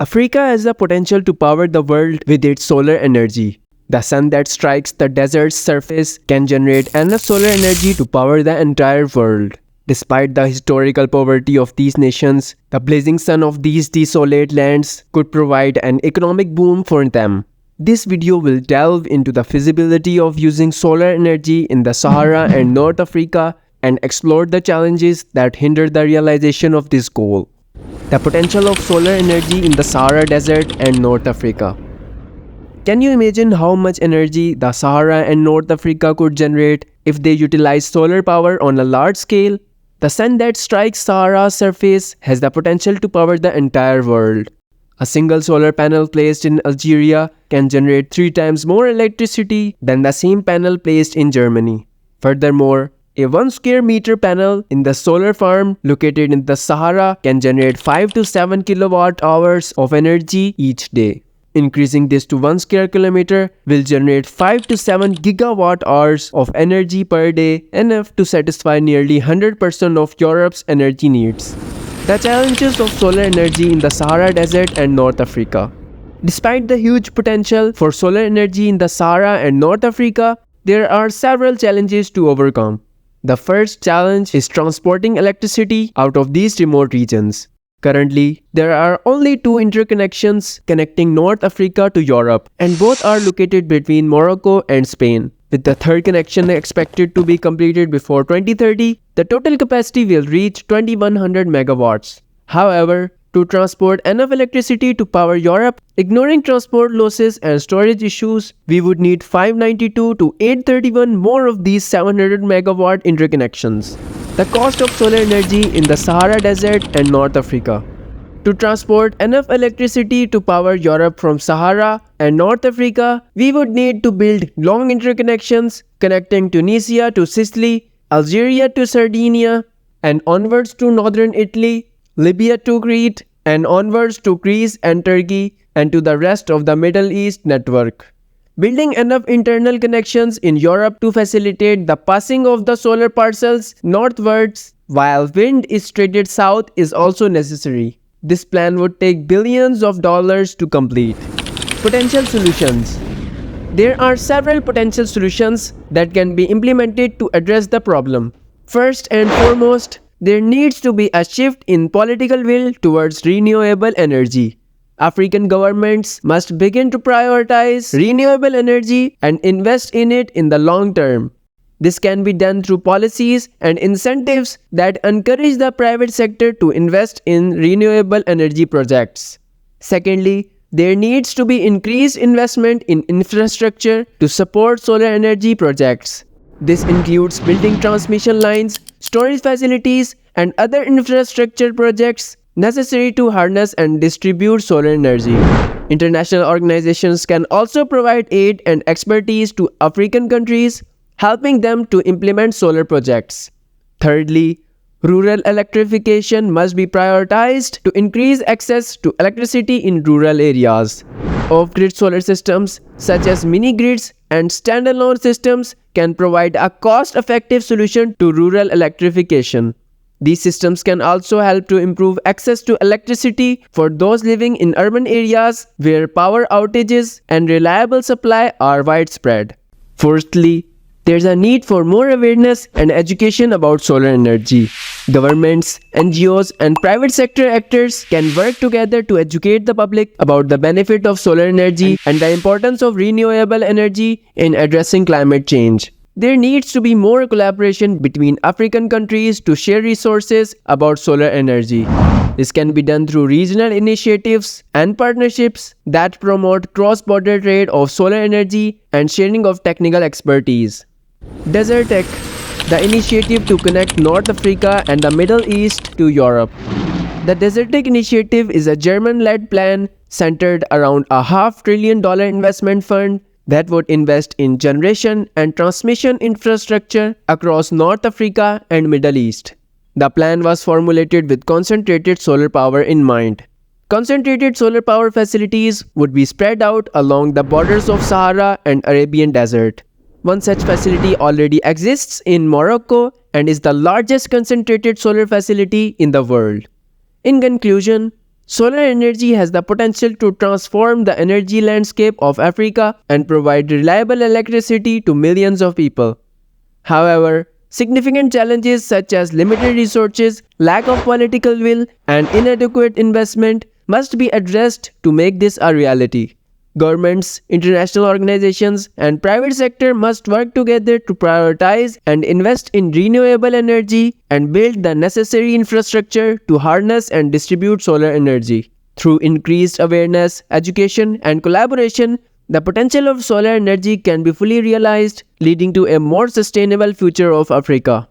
Africa has the potential to power the world with its solar energy. The sun that strikes the desert's surface can generate enough solar energy to power the entire world. Despite the historical poverty of these nations, the blazing sun of these desolate lands could provide an economic boom for them. This video will delve into the feasibility of using solar energy in the Sahara and North Africa and explore the challenges that hinder the realization of this goal. The potential of solar energy in the Sahara Desert and North Africa. Can you imagine how much energy the Sahara and North Africa could generate if they utilize solar power on a large scale? The sun that strikes Sahara's surface has the potential to power the entire world. A single solar panel placed in Algeria can generate 3 times more electricity than the same panel placed in Germany. Furthermore, a 1 square meter panel in the solar farm located in the Sahara can generate 5 to 7 kilowatt hours of energy each day. Increasing this to 1 square kilometer will generate 5 to 7 gigawatt hours of energy per day, enough to satisfy nearly 100% of Europe's energy needs. The challenges of solar energy in the Sahara Desert and North Africa. Despite the huge potential for solar energy in the Sahara and North Africa, there are several challenges to overcome. The first challenge is transporting electricity out of these remote regions. Currently, there are only 2 interconnections connecting North Africa to Europe, and both are located between Morocco and Spain. With the third connection expected to be completed before 2030, the total capacity will reach 2100 megawatts. However, to transport enough electricity to power Europe, ignoring transport losses and storage issues, we would need 592 to 831 more of these 700 megawatt interconnections. The cost of solar energy in the Sahara Desert and North Africa. To transport enough electricity to power Europe from Sahara and North Africa, we would need to build long interconnections connecting Tunisia to Sicily, Algeria to Sardinia, and onwards to northern Italy, Libya to Crete, and onwards to Greece and Turkey, and to the rest of the Middle East network. Building enough internal connections in Europe to facilitate the passing of the solar parcels northwards while wind is traded south is also necessary. This plan would take billions of dollars to complete. Potential solutions. There are several potential solutions that can be implemented to address the problem. First and foremost, there needs to be a shift in political will towards renewable energy. African governments must begin to prioritize renewable energy and invest in it in the long term. This can be done through policies and incentives that encourage the private sector to invest in renewable energy projects. Secondly, there needs to be increased investment in infrastructure to support solar energy projects. This includes building transmission lines, storage facilities, and other infrastructure projects necessary to harness and distribute solar energy. International organizations can also provide aid and expertise to African countries, helping them to implement solar projects. Thirdly, rural electrification must be prioritized to increase access to electricity in rural areas. Off-grid solar systems, such as mini-grids and standalone systems, can provide a cost-effective solution to rural electrification. These systems can also help to improve access to electricity for those living in urban areas where power outages and reliable supply are widespread. Fourthly, there's a need for more awareness and education about solar energy. Governments, NGOs, and private sector actors can work together to educate the public about the benefit of solar energy and the importance of renewable energy in addressing climate change. There needs to be more collaboration between African countries to share resources about solar energy. This can be done through regional initiatives and partnerships that promote cross-border trade of solar energy and sharing of technical expertise. DESERTEC, the initiative to connect North Africa and the Middle East to Europe. The DESERTEC initiative is a German-led plan centered around a $500 billion investment fund that would invest in generation and transmission infrastructure across North Africa and Middle East. The plan was formulated with concentrated solar power in mind. Concentrated solar power facilities would be spread out along the borders of Sahara and Arabian Desert. One such facility already exists in Morocco and is the largest concentrated solar facility in the world. In conclusion, Solar energy has the potential to transform the energy landscape of Africa and provide reliable electricity to millions of people. However, significant challenges such as limited resources, lack of political will, and inadequate investment must be addressed to make this a reality. Governments, international organizations, and private sector must work together to prioritize and invest in renewable energy and build the necessary infrastructure to harness and distribute solar energy. Through increased awareness, education, and collaboration, the potential of solar energy can be fully realized, leading to a more sustainable future of Africa.